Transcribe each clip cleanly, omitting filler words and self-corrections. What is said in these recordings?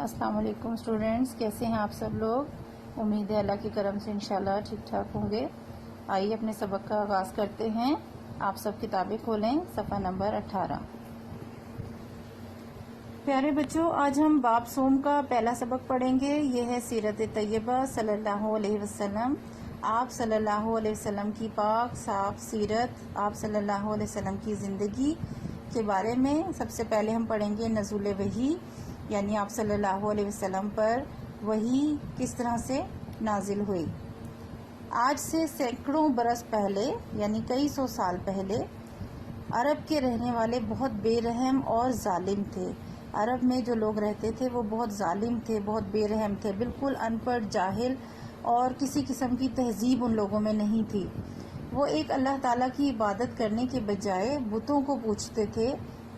السلام علیکم اسٹوڈینٹس، کیسے ہیں آپ سب لوگ؟ امید ہے اللہ کے کرم سے انشاءاللہ ٹھیک ٹھاک ہوں گے۔ آئیے اپنے سبق کا آغاز کرتے ہیں۔ آپ سب کتابیں کھولیں، صفحہ نمبر 18۔ پیارے بچوں، آج ہم باب صوم کا پہلا سبق پڑھیں گے۔ یہ ہے سیرت طیبہ صلی اللہ علیہ وسلم۔ آپ صلی اللہ علیہ وسلم کی پاک صاف سیرت، آپ صلی اللہ علیہ وسلم کی زندگی کے بارے میں سب سے پہلے ہم پڑھیں گے نزول وحی، یعنی آپ صلی اللہ علیہ وسلم پر وحی کس طرح سے نازل ہوئی۔ آج سے سینکڑوں برس پہلے، یعنی کئی سو سال پہلے، عرب کے رہنے والے بہت بے رحم اور ظالم تھے۔ عرب میں جو لوگ رہتے تھے وہ بہت ظالم تھے، بہت بے رحم تھے، بالکل ان پڑھ، جاہل، اور کسی قسم کی تہذیب ان لوگوں میں نہیں تھی۔ وہ ایک اللہ تعالیٰ کی عبادت کرنے کے بجائے بتوں کو پوجتے تھے،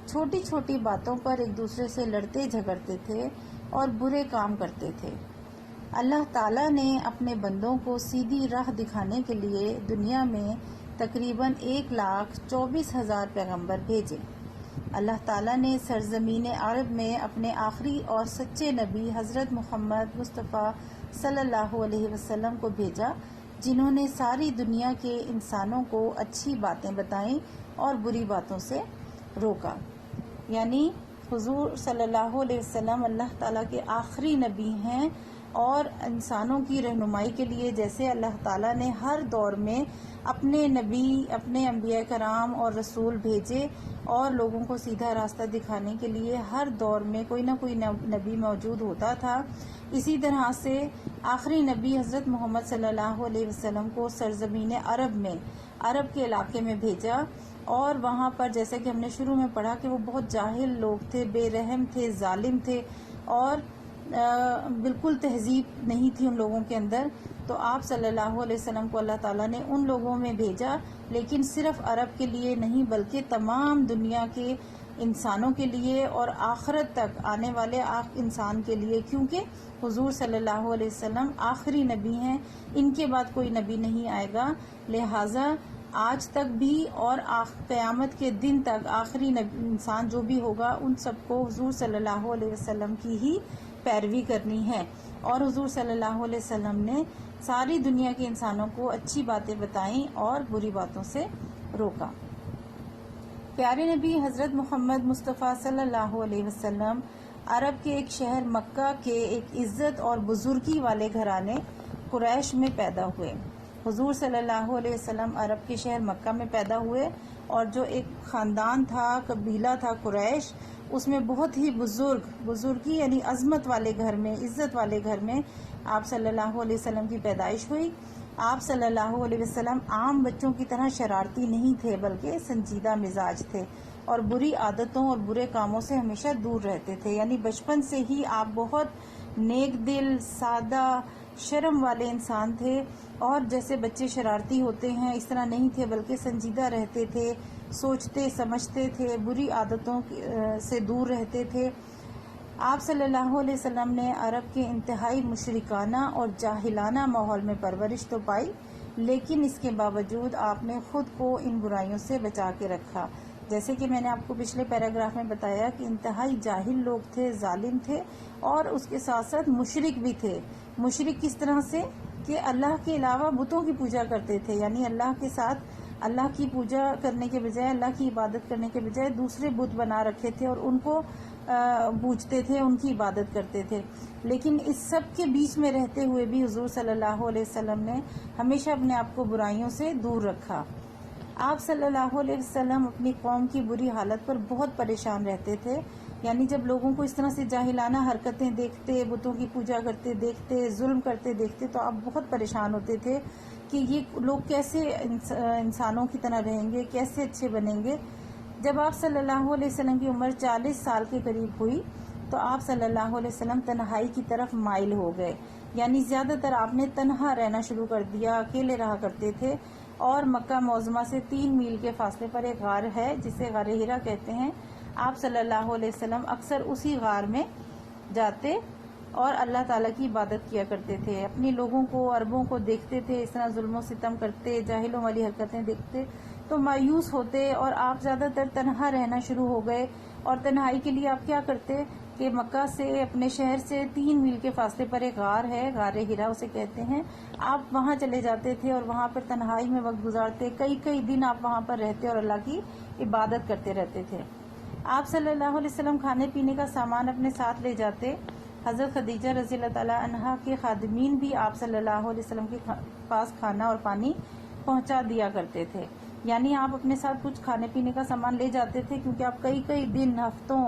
چھوٹی چھوٹی باتوں پر ایک دوسرے سے لڑتے جھگڑتے تھے اور برے کام کرتے تھے۔ اللہ تعالیٰ نے اپنے بندوں کو سیدھی راہ دکھانے کے لیے دنیا میں تقریباً 1,24,000 پیغمبر بھیجے۔ اللہ تعالیٰ نے سرزمین عرب میں اپنے آخری اور سچے نبی حضرت محمد مصطفیٰ صلی اللہ علیہ وسلم کو بھیجا، جنہوں نے ساری دنیا کے انسانوں کو اچھی باتیں بتائیں اور بری باتوں سے روکا۔ یعنی حضور صلی اللہ علیہ وسلم اللہ تعالیٰ کے آخری نبی ہیں، اور انسانوں کی رہنمائی کے لیے جیسے اللہ تعالیٰ نے ہر دور میں اپنے نبی، اپنے انبیاء کرام اور رسول بھیجے اور لوگوں کو سیدھا راستہ دکھانے کے لیے ہر دور میں کوئی نہ کوئی نبی موجود ہوتا تھا، اسی طرح سے آخری نبی حضرت محمد صلی اللہ علیہ وسلم کو سرزمین عرب میں، عرب کے علاقے میں بھیجا، اور وہاں پر جیسا کہ ہم نے شروع میں پڑھا کہ وہ بہت جاہل لوگ تھے، بے رحم تھے، ظالم تھے، اور بالکل تہذیب نہیں تھی ان لوگوں کے اندر۔ تو آپ صلی اللہ علیہ وسلم کو اللہ تعالیٰ نے ان لوگوں میں بھیجا، لیکن صرف عرب کے لیے نہیں بلکہ تمام دنیا کے انسانوں کے لیے اور آخرت تک آنے والے انسان کے لیے، کیونکہ حضور صلی اللہ علیہ وسلم آخری نبی ہیں، ان کے بعد کوئی نبی نہیں آئے گا، لہٰذا آج تک بھی اور قیامت کے دن تک آخری انسان جو بھی ہوگا ان سب کو حضور صلی اللہ علیہ وسلم کی ہی پیروی کرنی ہے۔ اور حضور صلی اللہ علیہ وسلم نے ساری دنیا کے انسانوں کو اچھی باتیں بتائیں اور بری باتوں سے روکا۔ پیارے نبی حضرت محمد مصطفیٰ صلی اللہ علیہ وسلم عرب کے ایک شہر مکہ کے ایک عزت اور بزرگی والے گھرانے قریش میں پیدا ہوئے۔ حضور صلی اللہ علیہ وسلم عرب کے شہر مکہ میں پیدا ہوئے، اور جو ایک خاندان تھا، قبیلہ تھا قریش، اس میں بہت ہی بزرگی یعنی عظمت والے گھر میں، عزت والے گھر میں آپ صلی اللہ علیہ وسلم کی پیدائش ہوئی۔ آپ صلی اللہ علیہ وسلم عام بچوں کی طرح شرارتی نہیں تھے، بلکہ سنجیدہ مزاج تھے اور بری عادتوں اور برے کاموں سے ہمیشہ دور رہتے تھے۔ یعنی بچپن سے ہی آپ بہت نیک دل، سادہ، شرم والے انسان تھے، اور جیسے بچے شرارتی ہوتے ہیں اس طرح نہیں تھے، بلکہ سنجیدہ رہتے تھے، سوچتے سمجھتے تھے، بری عادتوں سے دور رہتے تھے۔ آپ صلی اللہ علیہ وسلم نے عرب کے انتہائی مشرکانہ اور جاہلانہ ماحول میں پرورش تو پائی، لیکن اس کے باوجود آپ نے خود کو ان برائیوں سے بچا کے رکھا۔ جیسے کہ میں نے آپ کو پچھلے پیراگراف میں بتایا کہ انتہائی جاہل لوگ تھے، ظالم تھے، اور اس کے ساتھ ساتھ مشرک بھی تھے۔ مشرک کس طرح سے کہ اللہ کے علاوہ بتوں کی پوجا کرتے تھے، یعنی اللہ کے ساتھ اللہ کی پوجا کرنے کے بجائے، اللہ کی عبادت کرنے کے بجائے دوسرے بت بنا رکھے تھے اور ان کو پوجتے تھے، ان کی عبادت کرتے تھے۔ لیکن اس سب کے بیچ میں رہتے ہوئے بھی حضور صلی اللہ علیہ وسلم نے ہمیشہ اپنے آپ کو برائیوں سے دور رکھا۔ آپ صلی اللہ علیہ وسلم اپنی قوم کی بری حالت پر بہت پریشان رہتے تھے، یعنی جب لوگوں کو اس طرح سے جاہلانہ حرکتیں دیکھتے، بتوں کی پوجا کرتے دیکھتے، ظلم کرتے دیکھتے، تو آپ بہت پریشان ہوتے تھے کہ یہ لوگ کیسے انسانوں کی طرح رہیں گے، کیسے اچھے بنیں گے۔ جب آپ صلی اللہ علیہ وسلم کی عمر 40 سال کے قریب ہوئی تو آپ صلی اللہ علیہ وسلم تنہائی کی طرف مائل ہو گئے، یعنی زیادہ تر آپ نے تنہا رہنا شروع کر دیا، اکیلے رہا کرتے تھے۔ اور مکہ معظمہ سے 3 میل کے فاصلے پر ایک غار ہے جسے غار ہرا کہتے ہیں۔ آپ صلی اللہ علیہ وسلم اکثر اسی غار میں جاتے اور اللہ تعالیٰ کی عبادت کیا کرتے تھے۔ اپنے لوگوں کو، عربوں کو دیکھتے تھے اس طرح ظلم و ستم کرتے، جاہلوں والی حرکتیں دیکھتے تو مایوس ہوتے، اور آپ زیادہ تر تنہا رہنا شروع ہو گئے۔ اور تنہائی کے لیے آپ کیا کرتے؟ کہ مکہ سے اپنے شہر سے 3 میل کے فاصلے پر ایک غار ہے، غار ہرا اسے کہتے ہیں. آپ وہاں چلے جاتے تھے اور وہاں پر تنہائی میں وقت گزارتے، کئی دن آپ وہاں پر رہتے اور اللہ کی عبادت کرتے رہتے تھے. آپ صلی اللہ علیہ وسلم کھانے پینے کا سامان اپنے ساتھ لے جاتے. حضرت خدیجہ رضی اللہ تعالیٰ عنہا کے خادمین بھی آپ صلی اللہ علیہ وسلم کے پاس کھانا اور پانی پہنچا دیا کرتے تھے. یعنی آپ اپنے ساتھ کچھ کھانے پینے کا سامان لے جاتے تھے کیونکہ آپ کئی دن ہفتوں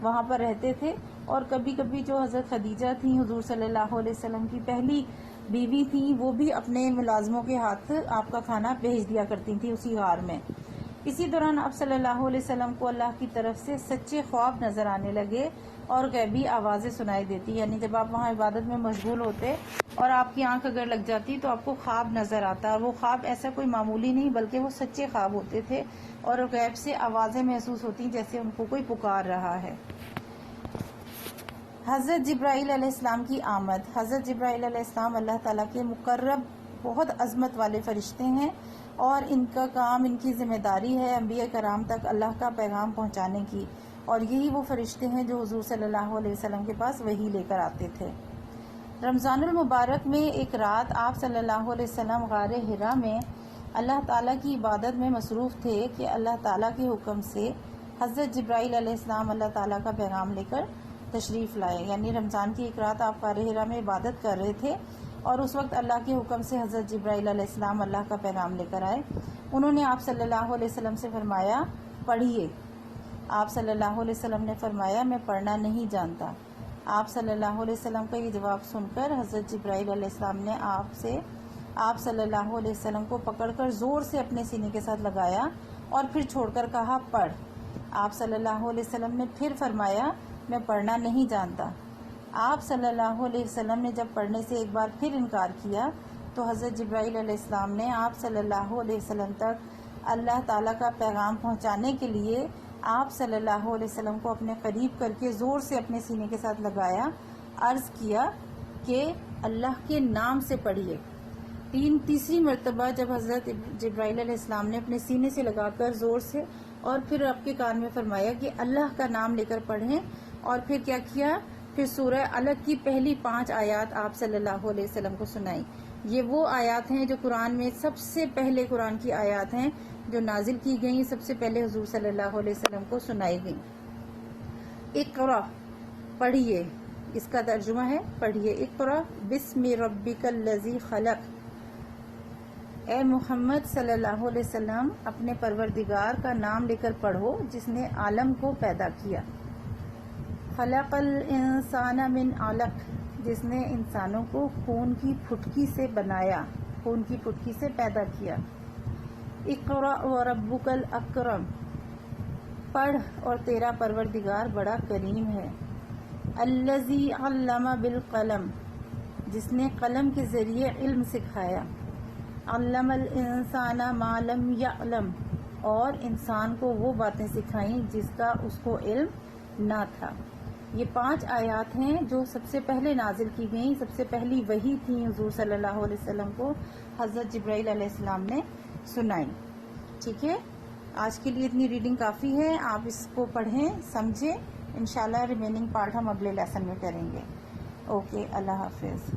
وہاں پر رہتے تھے. اور کبھی جو حضرت خدیجہ تھیں حضور صلی اللہ علیہ وسلم کی پہلی بیوی تھیں، وہ بھی اپنے ملازموں کے ہاتھ آپ کا کھانا بھیج دیا کرتی تھیں اسی غار میں. اسی دوران آپ صلی اللہ علیہ وسلم کو اللہ کی طرف سے سچے خواب نظر آنے لگے اور غیبی آوازیں سنائی دیتی. یعنی جب آپ وہاں عبادت میں مشغول ہوتے اور آپ کی آنکھ اگر لگ جاتی تو آپ کو خواب نظر آتا، اور وہ خواب ایسا کوئی معمولی نہیں بلکہ وہ سچے خواب ہوتے تھے اور غیب سے آوازیں محسوس ہوتی جیسے ان کو کوئی پکار رہا ہے. حضرت جبرائیل علیہ السلام کی آمد. حضرت جبرائیل علیہ السلام اللہ تعالیٰ کے مقرب بہت عظمت والے فرشتے ہیں، اور ان کا کام، ان کی ذمہ داری ہے انبیاء کرام تک اللہ کا پیغام پہنچانے کی. اور یہی وہ فرشتے ہیں جو حضور صلی اللہ علیہ وسلم کے پاس وحی لے کر آتے تھے. رمضان المبارک میں ایک رات آپ صلی اللہ علیہ وسلم غار ہرا میں اللہ تعالیٰ کی عبادت میں مصروف تھے کہ اللہ تعالیٰ کے حکم سے حضرت جبرائیل علیہ السلام اللہ تعالیٰ کا پیغام لے کر تشریف لائے. یعنی رمضان کی ایک رات آپ غار ہرا میں عبادت کر رہے تھے اور اس وقت اللہ کے حکم سے حضرت جبرائیل علیہ السلام اللہ کا پیغام لے کر آئے. انہوں نے آپ صلی اللہ علیہ وسلم سے فرمایا پڑھیے. آپ صلی اللہ علیہ وسلم نے فرمایا میں پڑھنا نہیں جانتا. آپ صلی اللہ علیہ وسلم کا یہ جواب سن کر حضرت جبرائیل علیہ السلام نے آپ صلی اللہ علیہ وسلم کو پکڑ کر زور سے اپنے سینے کے ساتھ لگایا اور پھر چھوڑ کر کہا پڑھ. آپ صلی اللہ علیہ وسلم نے پھر فرمایا میں پڑھنا نہیں جانتا. آپ صلی اللہ علیہ وسلم نے جب پڑھنے سے ایک بار پھر انکار کیا تو حضرت جبرائیل علیہ السلام نے آپ صلی اللہ علیہ وسلم تک اللہ تعالیٰ کا پیغام پہنچانے کے لیے آپ صلی اللہ علیہ وسلم کو اپنے قریب کر کے زور سے اپنے سینے کے ساتھ لگایا. عرض کیا کہ اللہ کے نام سے پڑھیے. تیسری مرتبہ جب حضرت جبرائیل علیہ السلام نے اپنے سینے سے لگا کر زور سے اور پھر آپ کے کان میں فرمایا کہ اللہ کا نام لے کر پڑھیں، اور پھر کیا کیا، پھر سورہ علق کی پہلی 5 آیات آپ صلی اللہ علیہ وسلم کو سنائی. یہ وہ آیات ہیں جو قرآن میں سب سے پہلے قرآن کی آیات ہیں جو نازل کی گئیں، سب سے پہلے حضور صلی اللہ علیہ وسلم کو سنائی گئیں. اقرا پڑھیے، اس کا ترجمہ ہے پڑھیے. اقرا بسم ربک الذی خلق. اے محمد صلی اللہ علیہ وسلم اپنے پروردگار کا نام لے کر پڑھو جس نے عالم کو پیدا کیا. خلق الانسان من علق، جس نے انسانوں کو خون کی پھٹکی سے بنایا، خون کی پھٹکی سے پیدا کیا. اقرا وربک الاکرم، پڑھ اور تیرا پروردگار بڑا کریم ہے. الذی علم بالقلم، جس نے قلم کے ذریعے علم سکھایا. علم الانسان ما لم یعلم، اور انسان کو وہ باتیں سکھائیں جس کا اس کو علم نہ تھا. یہ 5 آیات ہیں جو سب سے پہلے نازل کی گئیں، سب سے پہلی وحی تھی حضور صلی اللہ علیہ وسلم کو حضرت جبرائیل علیہ السلام نے سنائی. ٹھیک ہے، آج کے لیے اتنی ریڈنگ کافی ہے. آپ اس کو پڑھیں، سمجھیں. انشاءاللہ ریمیننگ پارٹ ہم اگلے لیسن میں کریں گے. اوکے، اللہ حافظ.